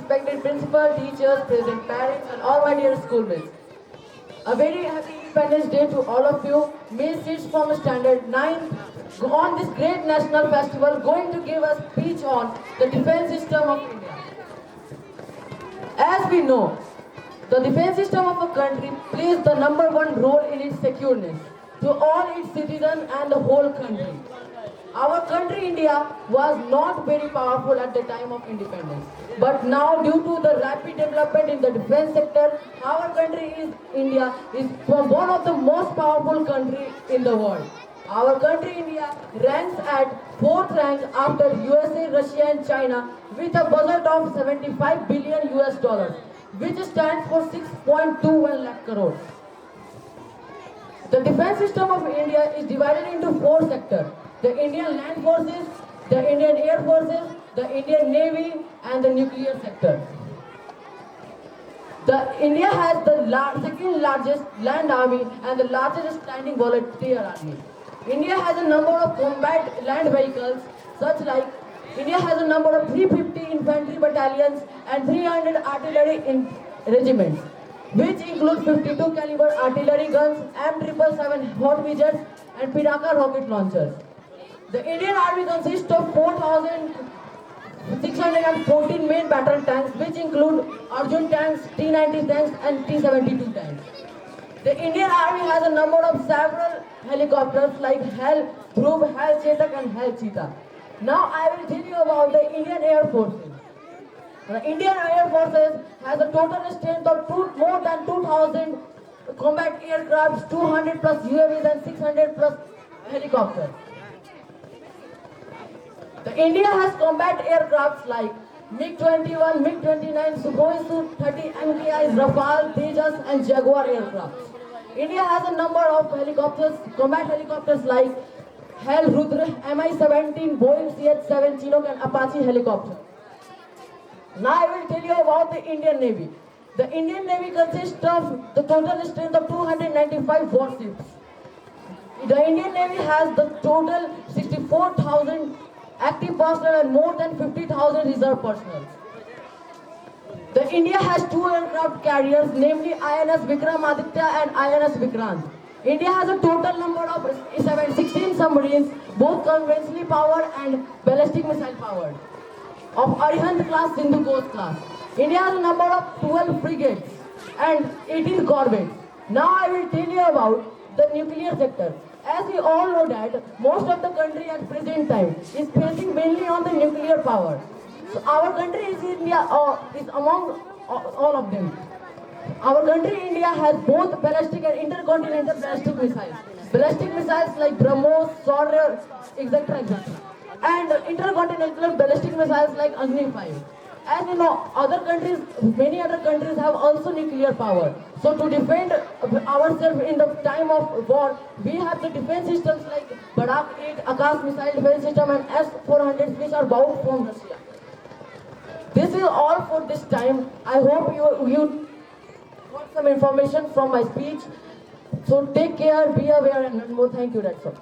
respected principal, teachers, present parents, and all my dear schoolmates. A very happy Independence Day to all of you. May Seeds from Standard 9 on this great national festival going to give us speech on the defense system of India. As we know, the defense system of a country plays the number one role in its secureness to all its citizens and the whole country. Our country, India, was not very powerful at the time of independence. But now, due to the rapid development in the defense sector, our country India, is one of the most powerful country in the world. Our country, India, ranks at 4th rank after USA, Russia and China with a budget of 75 billion US dollars, which stands for 6.21 lakh crores. The defense system of India is divided into 4 sectors: the Indian Land Forces, the Indian Air Forces, the Indian Navy, and the nuclear sector. India has the second largest land army and the largest standing volunteer army. India has a number of combat land vehicles, such like India has a number of 350 infantry battalions and 300 artillery regiments, which include 52 caliber artillery guns, M777 hot Vijars, and Pinaka rocket launchers. The Indian Army consists of 4,614 main battle tanks, which include Arjun tanks, T-90 tanks, and T-72 tanks. The Indian Army has a number of several helicopters like Hell Dhruv, Hell Chetak, and Hell Cheetah. Now I will tell you about the Indian Air Forces. The Indian Air Forces has a total strength of more than 2,000 combat aircrafts, 200 plus UAVs, and 600 plus helicopters. The India has combat aircrafts like MiG-21, MiG-29, Sukhoi Su-30, MKIs, Rafale, Tejas, and Jaguar aircrafts. India has a number of helicopters, combat helicopters like Hell Rudra, Mi-17, Boeing CH-7 Chinook, and Apache helicopter. Now I will tell you about the Indian Navy. The Indian Navy consists of the total strength of 295 warships. The Indian Navy has the total 64,000 active personnel and more than 50,000 reserve personnel. The India has 2 aircraft carriers, namely INS Vikramaditya and INS Vikrant. India has a total number of 16 submarines, both conventionally powered and ballistic missile powered, of Arihant class, Sindhu Coast class. India has a number of 12 frigates and 18 corvettes. Now I will tell you about the nuclear sector. As we all know that most of the country at present time is facing mainly on the nuclear power. So our country is India is among all of them. Our country India has both ballistic and intercontinental ballistic missiles. Ballistic missiles like BrahMos, Saurya, etc. and intercontinental ballistic missiles like Agni 5. As you know, many other countries have also nuclear power. So to defend ourselves in the time of war, we have the defense systems like Barak 8, Akash missile defense system, and S-400, which are bound from Russia. This is all for this time. I hope you got some information from my speech. So take care, be aware, and more. Thank you. That's all.